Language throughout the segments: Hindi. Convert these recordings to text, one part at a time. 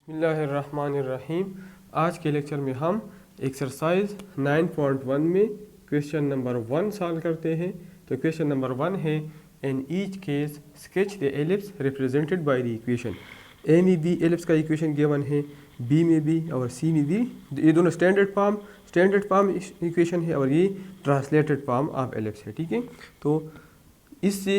बिस्मिल्लाहिर्रहमानिर्रहीम। आज के लेक्चर में हम एक्सरसाइज 9.1 में क्वेश्चन नंबर 1 सॉल्व करते हैं। तो क्वेश्चन नंबर 1 है, in each case sketch the ellipse represented by the equation. A में भी एलिप्स का इक्वेशन गिवन है, बी में भी और सी में भी। ये दोनों स्टैंडर्ड फॉर्म इक्वेशन है और ये ट्रांसलेटेड फॉर्म ऑफ एलिप्स है। ठीक है, तो इससे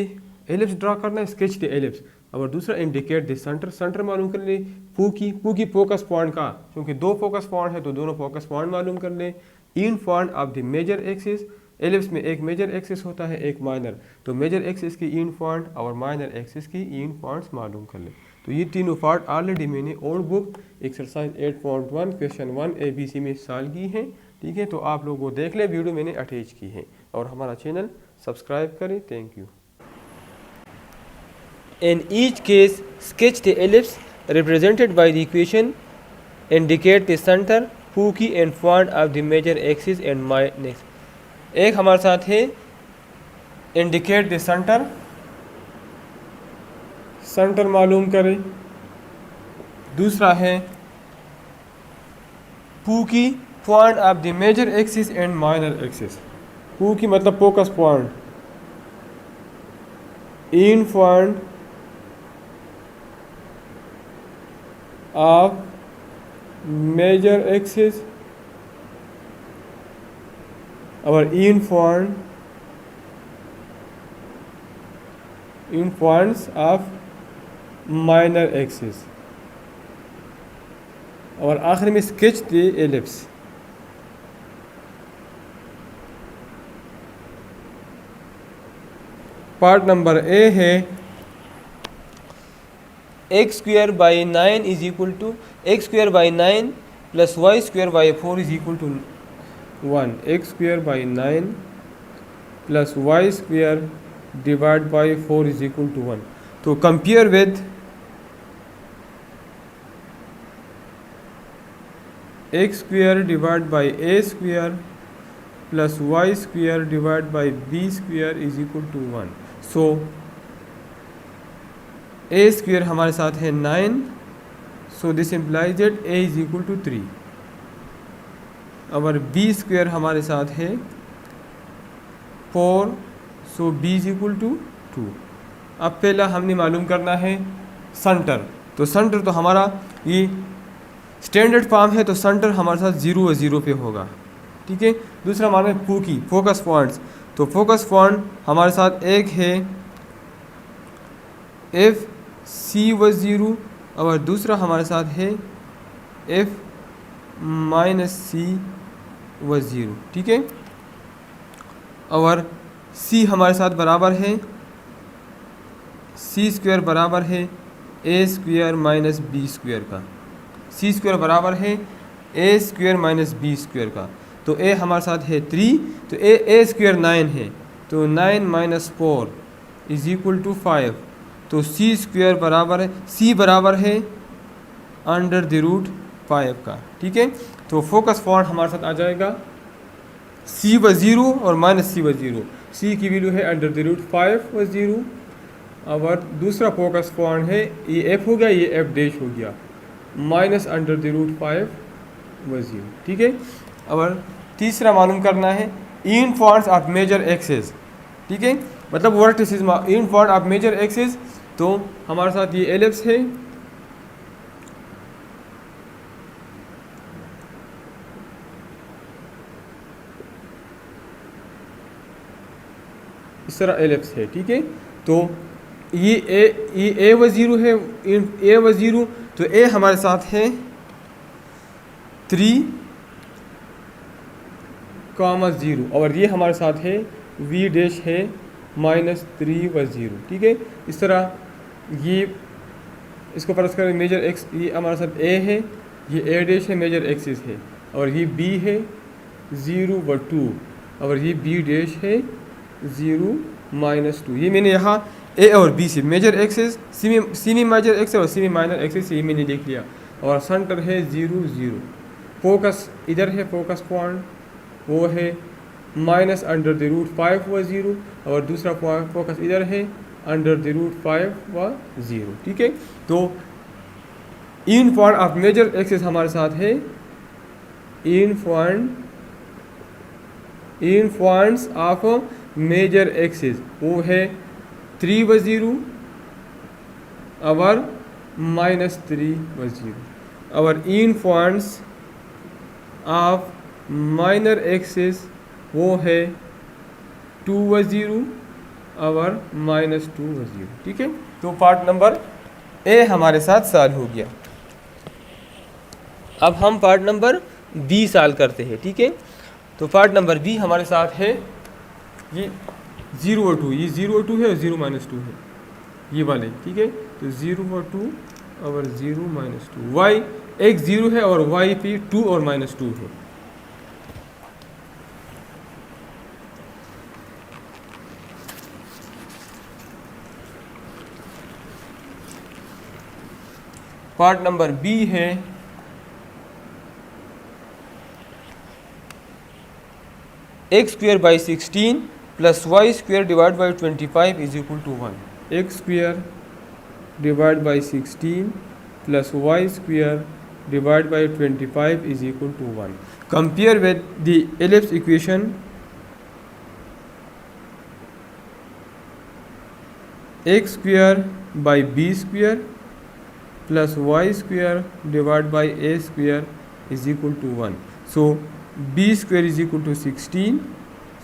एलिप्स ड्रा करना है, स्केच द एलिप्स। और दूसरा इंडिकेट द सेंटर मालूम कर ले, पू की फोकस पॉइंट का, क्योंकि दो फोकस पॉइंट है तो दोनों फोकस पॉइंट मालूम कर ले। End point of the major axis, ellipse में एक मेजर एक्सिस होता है एक माइनर, तो मेजर एक्सिस की इन पॉइंट और माइनर एक्सिस की इन पॉइंट्स मालूम कर ले। तो ये तीनों पार्ट ऑलरेडी मैंने old book exercise 8.1 question 1 ABC में सॉल्व की है। ठीक है, तो आप लोग वो देख ले, वीडियो मैंने अटैच की है और हमारा चैनल सब्सक्राइब करें। Thank you. In each case, sketch the ellipse represented by the equation. Indicate the center, Pookie and point of the major axis and my next. एक हमारे साथ है indicate the center, सेंटर मालूम करें। दूसरा है Pookie point of the major axis and minor axis. Pookie मतलब focus point, in point of major axis our in points of minor axis और आखिर में sketch the ellipse। Part number A है, x square by 9 is equal to x square by 9 plus y square by 4 is equal to 1. X square by 9 plus y square divided by 4 is equal to 1. तो compare with x square divided by a square plus y square divided by b square is equal to 1. So a square हमारे साथ है 9, so this implies that a is equal to 3। और b स्क्वेयर हमारे साथ है 4, so b is equal to 2। अब पहला हमने मालूम करना है सेंटर। तो सेंटर तो हमारा ये स्टैंडर्ड फॉर्म है, तो सेंटर हमारे साथ 0 और 0 पे होगा। ठीक है, दूसरा माना है पूकी फोकस पॉइंट्स। तो फोकस पॉइंट हमारे साथ एक है एफ सी व 0 और दूसरा हमारे साथ है एफ माइनस सी व 0। ठीक है, और सी हमारे साथ बराबर है, सी स्क्वायर बराबर है ए स्क्वायर माइनस बी स्क्वायर का। सी स्क्वायर बराबर है ए स्क्वायर माइनस बी स्क्वायर का। तो ए हमारे साथ है 3, तो ए स्क्वायर 9 है, तो 9 माइनस 4 इज इक्वल टू 5। तो सी स्क्वायर बराबर है, सी बराबर है अंडर द रूट 5 का। ठीक है, तो फोकस पॉइंट हमारे साथ आ जाएगा सी व 0 और माइनस सी व 0। सी की वैल्यू है अंडर द रूट 5 व 0। और दूसरा फोकस पॉइंट है ये एफ हो गया, ये एफ डैश हो गया, माइनस अंडर द रूट 5 व 0। ठीक है, और तीसरा मालूम करना है end points of major axis. ठीक है, मतलब vertices end point of major axis. तो हमारे साथ ये एलिप्स है, इस तरह एलिप्स है। ठीक है, तो ये ए व 0 है, ए व 0, तो ए हमारे साथ है 3, 0 और ये हमारे साथ है वी डैश है माइनस 3 व 0। ठीक है, इस तरह ये इसको फर्ज करें मेजर एक्स, ये हमारे साथ ए है, ये ए डैश है मेजर एक्सिस है, और ये बी है 0 व 2 और ये बी डैश है 0 माइनस 2। ये मैंने यहाँ ए और बी से मेजर एक्सिस, सी में मेजर एक्सिस और सी में माइनर एक्सिस, ये मैंने लिख लिया। और सेंटर है 0 0। फोकस इधर है, फोकस पॉइंट वो है माइनस अंडर द रूट 5 व 0 और दूसरा फोकस इधर है अंडर द रूट 5 व 0। ठीक है, तो इन पॉइंट ऑफ मेजर एक्सिस हमारे साथ है end points of major axis वो है 3 व 0 और -3 व 0। और इन पॉइंट्स ऑफ माइनर एक्सिस वो है 2 व 0 और -2 व 0। ठीक है, तो पार्ट नंबर ए हमारे साथ सॉल्व हो गया। अब हम पार्ट नंबर बी सॉल्व करते हैं। ठीक है, तो पार्ट नंबर बी हमारे साथ है ये 0 और 2, ये 0 और 2 है और 0 -2 है ये वाले। ठीक है, तो 0 और 2 और 0 -2, y एक 0 है और y पे 2 और -2 है। पार्ट नंबर बी है x² by 16 plus y² divided by 25 is equal to 1। x² divided by 16 plus y² divided by 25 is equal to 1। Compare with the ellipse equation x² by b² plus y² divided by a² is equal to 1। So b² is equal to 16,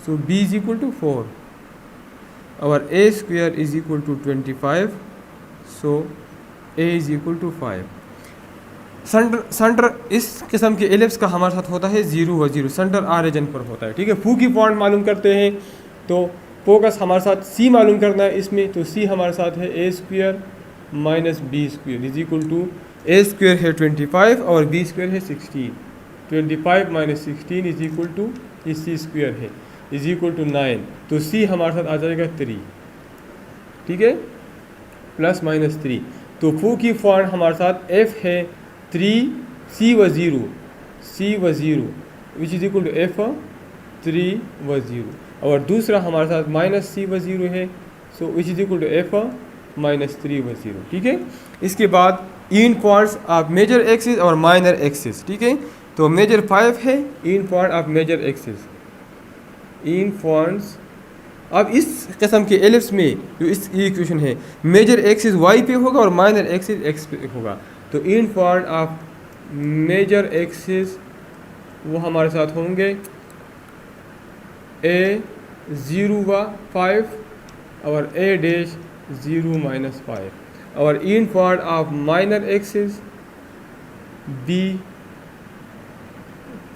so b is equal to 4। our a² is equal to 25, so a is equal to 5। Centre इस किस्म के एलिप्स का हमारे साथ होता है 0 व 0, सेंटर आर रीजन पर होता है। ठीक है, फू की पॉइंट मालूम करते हैं तो फोकस हमारे साथ सी मालूम करना है इसमें, तो सी हमारे साथ है a² minus b² is equal to a² है 25 और b² है 16। 25 minus 16 is equal to c² है इज इक्वल टू 9, तो c हमारे साथ आ जाएगा 3। ठीक है, प्लस माइनस 3, तो फू की पॉइंट हमारे साथ f है 3 c व 0 which is equal to f 3 व 0, और दूसरा हमारे साथ माइनस c व 0 है, so which is equal to f -3 व 0। ठीक है, इसके बाद end points of major axis और माइनर एक्सिस। ठीक है, तो मेजर 5 है end point of major axis, end points. अब इस किस्म के एलिप्स में जो इस इक्वेशन है मेजर एक्सिस y पे होगा और माइनर एक्सिस x पे होगा, तो इन पॉइंट ऑफ मेजर एक्सिस वो हमारे साथ होंगे a 0 व 5 और a डैश 0 -5, और end point of minor axis b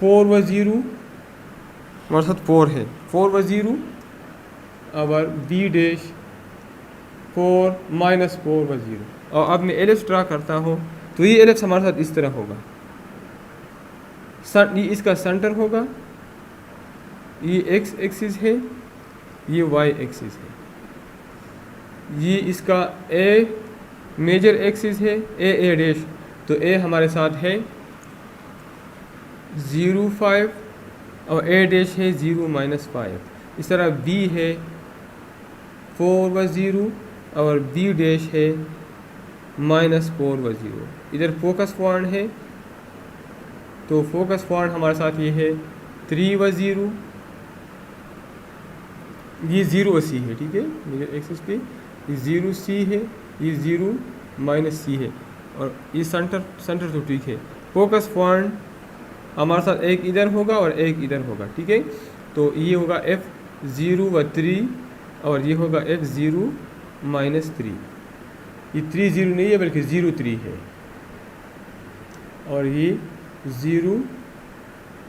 4 व 0 हमारे साथ 4 है, 4 व 0 और b डैश 4 -4 व 0। और अब मैं एलिप्स ड्रा करता हूँ, तो ये एलिप्स हमारे साथ इस तरह होगा, ये इसका सेंटर होगा, ये x एक्सिस है, ये y एक्सिस है, ये इसका a मेजर एक्सिस है, a डैश, तो a हमारे साथ है 0 5 और a डैश है 0 -5। इस तरह b है 4 व 0 और b डैश है -4 व 0। इधर फोकस पॉइंट है, तो फोकस पॉइंट हमारे साथ ये है 3 व 0, ये 0 c है। ठीक है, मेजर एक्सिस पे ये 0 c है, ये 0 -c है, और ये सेंटर तो ठीक है। फोकस पॉइंट हमारे साथ एक इधर होगा और एक इधर होगा। ठीक है, तो ये होगा f 0 व 3 और ये होगा f 0 -3। ये 3 0 नहीं है बल्कि 0 3 है, और ये 0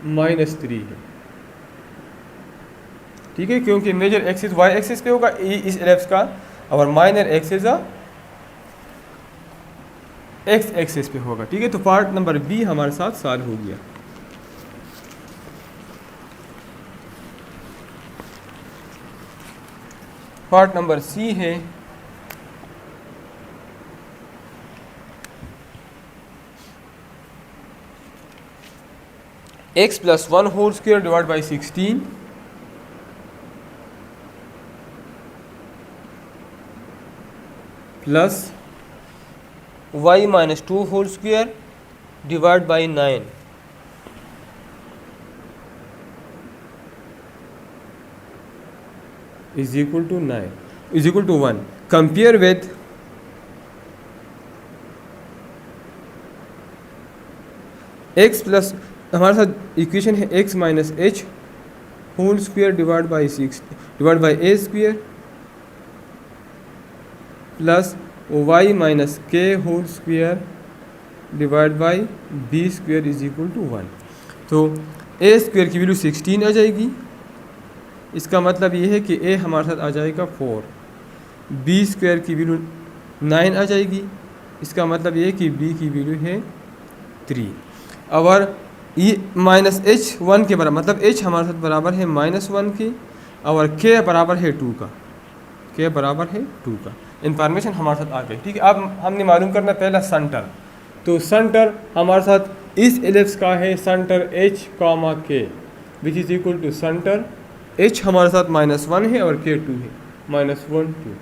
-3 है। ठीक है, क्योंकि मेजर एक्सिस y एक्सिस पे होगा इस एलिप्स का, और माइनर एक्सिस x एक्सिस पे होगा। ठीक है, तो पार्ट नंबर बी हमारे साथ सॉल्व हो गया। पार्ट नंबर सी है x + 1 whole square divide by 16 plus y minus 2 whole square divide by 9 is equal to 9 is equal to 1। Compare with x plus, हमारे साथ इक्वेशन है x minus H whole square divide by 6 divide by A square plus Y minus K whole square divide by B square is equal to 1। तो ए स्क्वायर की वैल्यू 16 आ जाएगी, इसका मतलब ये है कि ए हमारे साथ आ जाएगा 4। बी स्क्वायर की वैल्यू 9 आ जाएगी, इसका मतलब ये है कि बी की वैल्यू है 3। और ये माइनस एच 1 के बराबर, मतलब एच हमारे साथ बराबर है -1 के, और के बराबर है 2 का, के बराबर है 2 का। इंफॉर्मेशन हमारे साथ आ गई, ठीक है। अब हमने मालूम करना पहला सेंटर। तो सेंटर हमारे साथ इस एलिप्स का है centre h comma k which is equal to centre h हमारे साथ -1 है और k 2 है, -1 2।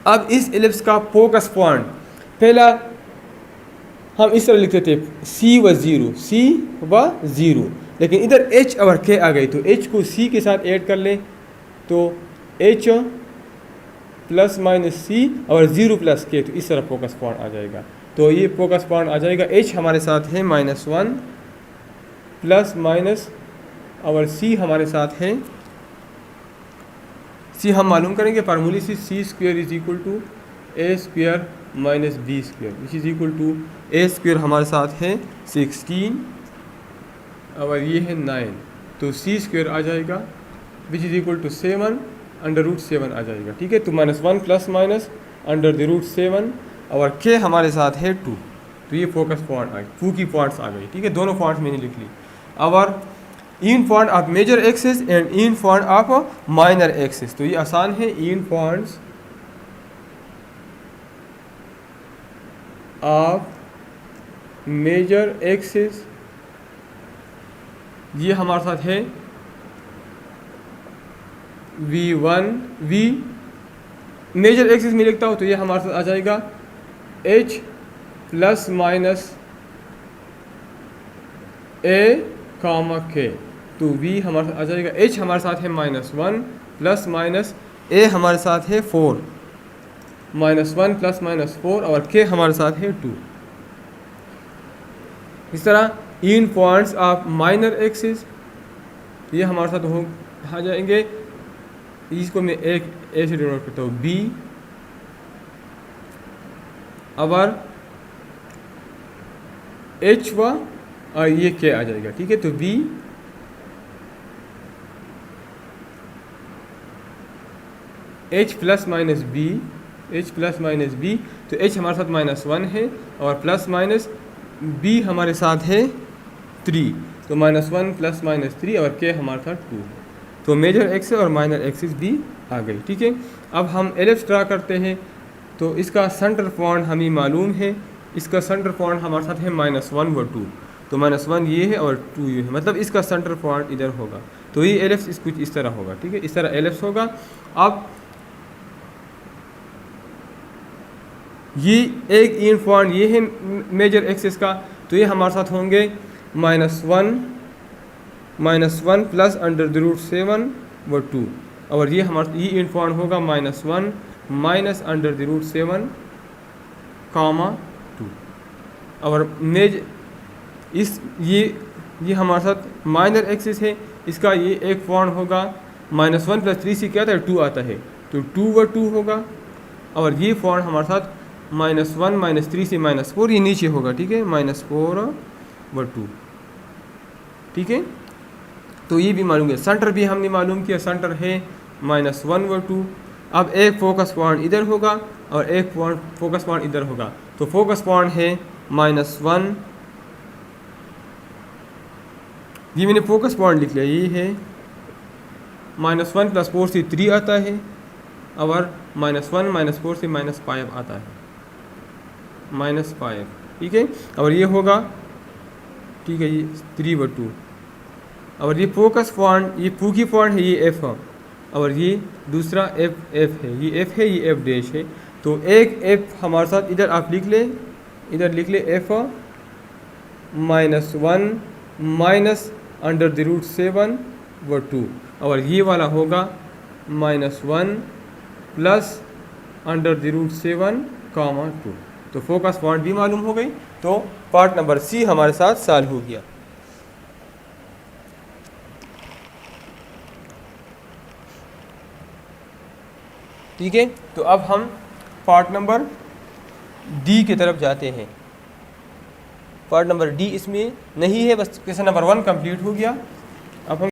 अब इस एलिप्स का फोकस पॉइंट पहला हम इस तरह लिखते थे c व 0, c व 0, लेकिन इधर h और k आ गई तो h को c के साथ ऐड कर लें तो h प्लस माइनस c और 0 प्लस k, तो इस तरह फोकस पॉइंट आ जाएगा। तो ये फोकस पॉइंट आ जाएगा, h हमारे साथ है -1 प्लस माइनस और c हमारे साथ है, c हम मालूम करेंगे फार्मूले से, c square is equal to a square minus b square which is equal to a square हमारे साथ है 16 और ये है 9, तो c स्क्वायर आ जाएगा विच इज़ इक्वल टू 7 √7 आ जाएगा, ठीक है। तो -1 प्लस माइनस √7 और k हमारे साथ है 2, तो ये फोकस पॉइंट आ गई, 2 की पॉइंट्स आ गई, ठीक है। दोनों पॉइंट्स मैंने लिख ली। और end point of major axis and end point of minor axis, तो ये आसान है। End points of major axis, ये हमारे साथ है v1 v मेजर एक्सिस में लिखता हूँ तो ये हमारे साथ आ जाएगा h plus minus a comma k, तो v हमारे साथ आ जाएगा, h हमारे साथ है -1 प्लस माइनस a हमारे साथ है 4, -1 प्लस माइनस 4 और k हमारे साथ है 2। इस तरह इन पॉइंट्स ऑफ माइनर एक्सिस ये हमारे साथ हो आ जाएंगे, इसको मैं एक ए से डिनोट करता हूँ b, और h व और ये k आ जाएगा, ठीक है। तो b h plus minus b, h plus minus b, तो h हमारे साथ -1 है और प्लस माइनस b हमारे साथ है 3, तो -1 प्लस माइनस 3 और k हमारे साथ 2, तो मेजर एक्सिस और माइनर एक्सिस भी आ गई, ठीक है। अब हम एलिप्स ड्रा करते हैं, तो इसका सेंटर पॉइंट हमें मालूम है, इसका सेंटर पॉइंट हमारे साथ है -1 व 2, तो -1 ये है और 2 ये है, मतलब इसका सेंटर पॉइंट इधर होगा, तो ये एलिप्स इस कुछ इस तरह होगा, ठीक है। इस तरह एलिप्स होगा। अब ये एक इन पॉइंट ये है मेजर एक्सिस का, तो ये हमारे साथ होंगे -1 प्लस √7 व 2, और ये हमारा ये इन पॉइंट होगा -1 माइनस √7 कॉमा 2, और मेज इस ये हमारे साथ माइनर एक्सिस है, इसका ये एक पॉइंट होगा -1 प्लस 3 से क्या आता है 2 आता है, तो 2 व 2 होगा, और ये पॉइंट हमारे साथ -1 -3 से -4 ये नीचे होगा, ठीक है, -4 व 2, ठीक है। तो ये भी मालूम है, सेंटर भी हमने मालूम किया, सेंटर है -1 व 2। अब एक फोकस पॉइंट इधर होगा और एक फोकस पॉइंट इधर होगा, तो फोकस पॉइंट है -1, ये मैंने फोकस पॉइंट लिख लिया, ये है -1 प्लस 4 से 3 आता है, और -1 -4 से -5 आता है, -5, ठीक है। और ये होगा, ठीक है, ये 3 व 2, और ये फोकस पॉइंट ये फोकी पॉइंट है, ये F है, और ये दूसरा F है, ये F है, ये F डैश है, तो एक एफ हमारे साथ इधर आप लिख ले, इधर लिख ले f -1 minus under the root 7 व 2, और ये वाला होगा -1 प्लस अंडर द रूट 7, 2। तो फोकस पॉइंट भी मालूम हो गई, तो पार्ट नंबर सी हमारे साथ सॉल्व हो गया। ठीक है, तो अब हम पार्ट नंबर डी की तरफ जाते हैं। पार्ट नंबर डी इसमें नहीं है, बस क्वेश्चन नंबर 1 कंप्लीट हो गया। अब हम